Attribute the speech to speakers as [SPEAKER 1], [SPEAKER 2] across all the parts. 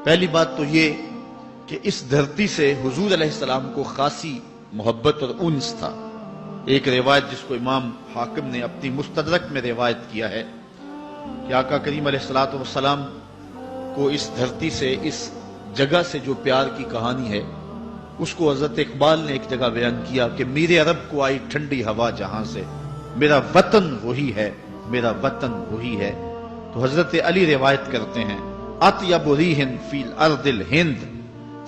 [SPEAKER 1] پہلی بات تو یہ کہ اس دھرتی سے حضور علیہ السلام کو خاصی محبت اور انس تھا۔ ایک روایت جس کو امام حاکم نے اپنی مستدرک میں روایت کیا ہے کہ آقا کریم علیہ السلام کو اس دھرتی سے، اس جگہ سے جو پیار کی کہانی ہے اس کو حضرت اقبال نے ایک جگہ بیان کیا کہ میرے عرب کو آئی ٹھنڈی ہوا جہاں سے، میرا وطن وہی ہے، میرا وطن وہی ہے۔ تو حضرت علی روایت کرتے ہیں اطیب ریح فی الارض الہند،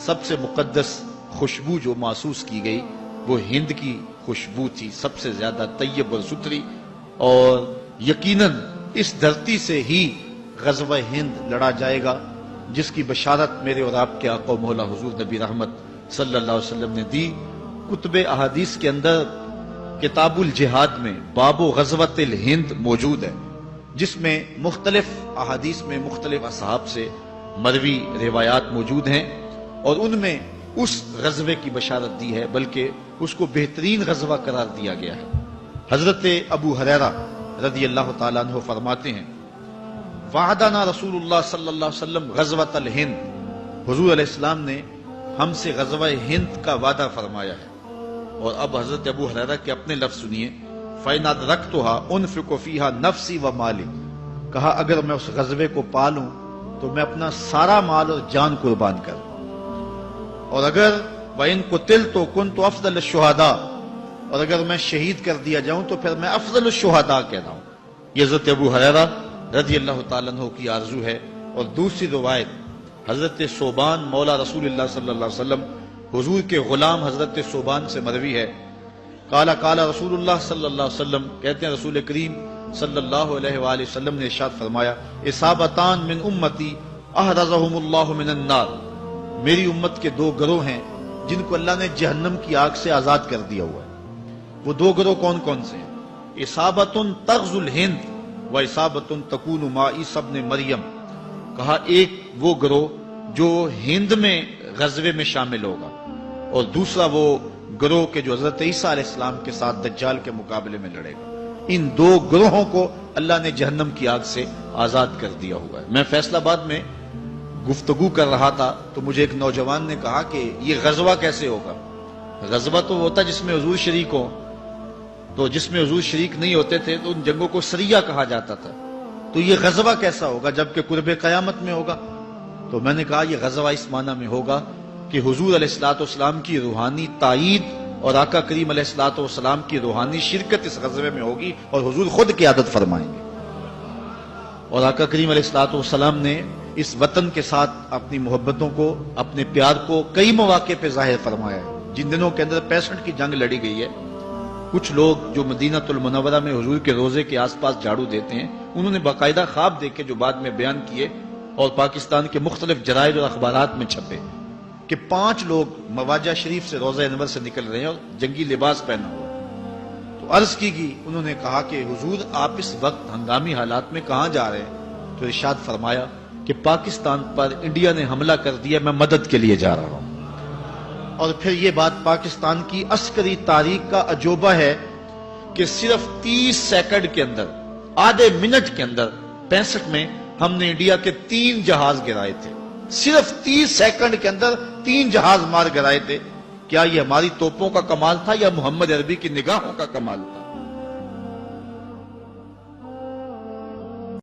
[SPEAKER 1] سب سے مقدس خوشبو جو محسوس کی گئی وہ ہند کی خوشبو تھی، سب سے زیادہ طیب اور ستھری، اور یقیناً اس دھرتی سے ہی غزوہ ہند لڑا جائے گا جس کی بشارت میرے اور آپ کے آقا و مولا حضور نبی رحمت صلی اللہ علیہ وسلم نے دی۔ کتب احادیث کے اندر کتاب الجہاد میں باب غزوۃ الہند موجود ہے، جس میں مختلف احادیث میں مختلف اصحاب سے مروی روایات موجود ہیں، اور ان میں اس غزوے کی بشارت دی ہے، بلکہ اس کو بہترین غزوہ قرار دیا گیا ہے۔ حضرت ابو ہریرہ رضی اللہ تعالیٰ عنہ فرماتے ہیں وعدنا رسول اللہ صلی اللہ علیہ وسلم غزوۃ الہند، حضور علیہ السلام نے ہم سے غزوہ ہند کا وعدہ فرمایا ہے۔ اور اب حضرت ابو ہریرہ کے اپنے لفظ سنیے، فَإِنْ أَدْرَكْتُهَا أُنْفِقُ فِيهَا نَفْسِي وَمَالِي، کہا اگر میں اس غزوے کو پالوں تو میں اپنا سارا مال اور جان قربان کروں، اور اگر وَإِنْ قُتِلْتُ كُنْتُ أَفْضَلَ الشُّهَدَاء، اور اگر میں شہید کر دیا جاؤں تو پھر میں افضل الشہداء کہتا ہوں۔ یہ حضرت ابو ہریرہ رضی اللہ تعالیٰ عنہ کی آرزو ہے۔ اور دوسری روایت حضرت ثوبان مولا رسول اللہ صلی اللہ علیہ وسلم، حضور کے غلام حضرت ثوبان سے مروی ہے، قالا قالا رسول اللہ صلی اللہ علیہ وسلم، کہتے ہیں رسول کریم صلی اللہ علیہ وآلہ وسلم نے ارشاد فرمایا اصابتان من امتی احرزہم اللہ من النار، میری امت کے دو گروہ ہیں جن کو اللہ نے جہنم کی آگ سے آزاد کر دیا ہوا ہے۔ وہ دو گروہ کون کون سے ہیں؟ اصابت تغزو الہند و اصابت تکون مع عیسی ابن مریم، کہا ایک وہ گروہ جو ہند میں غزوے میں شامل ہوگا، اور دوسرا وہ گروہ کے جو حضرت عیسیٰ علیہ السلام کے ساتھ دجال کے مقابلے میں لڑے گا۔ ان دو گروہوں کو اللہ نے جہنم کی آگ سے آزاد کر دیا ہوا ہے۔ میں فیصل آباد میں گفتگو کر رہا تھا تو مجھے ایک نوجوان نے کہا کہ یہ غزوہ کیسے ہوگا؟ غزوہ تو ہوتا جس میں حضور شریک ہو، تو جس میں حضور شریک نہیں ہوتے تھے تو ان جنگوں کو سریہ کہا جاتا تھا، تو یہ غزوہ کیسا ہوگا جبکہ قرب قیامت میں ہوگا؟ تو میں نے کہا یہ غزوہ اس معنی میں ہوگا کہ حضور علیہ الصلوۃ والسلام کی روحانی تائید اور آقا کریم علیہ الصلوۃ والسلام کی روحانی شرکت اس غزوے میں ہوگی، اور حضور خود قیادت فرمائیں گے۔ اور آقا کریم علیہ الصلوۃ والسلام نے اس وطن کے ساتھ اپنی محبتوں کو، اپنے پیار کو کئی مواقع پہ ظاہر فرمایا ہے۔ جن دنوں کے اندر 65 کی جنگ لڑی گئی ہے، کچھ لوگ جو مدینہ المنورہ میں حضور کے روضے کے آس پاس جھاڑو دیتے ہیں، انہوں نے باقاعدہ خواب دیکھے جو بعد میں بیان کیے اور پاکستان کے مختلف جرائد اور اخبارات میں چھپے کہ 5 لوگ مواجہ شریف سے روضہ انور سے نکل رہے ہیں اور جنگی لباس پہنا ہوا۔ تو عرض کی گئی، انہوں نے کہا کہ حضور آپ اس وقت ہنگامی حالات میں کہاں جا رہے ہیں؟ تو ارشاد فرمایا کہ پاکستان پر انڈیا نے حملہ کر دیا، میں مدد کے لیے جا رہا ہوں۔ اور پھر یہ بات پاکستان کی عسکری تاریخ کا عجوبہ ہے کہ صرف 30 سیکنڈ کے اندر، آدھے منٹ کے اندر 65 میں ہم نے انڈیا کے 3 جہاز گرائے تھے۔ صرف 30 سیکنڈ کے اندر 3 جہاز مار گرائے تھے۔ کیا یہ ہماری توپوں کا کمال تھا یا محمد عربی کی نگاہوں کا کمال تھا؟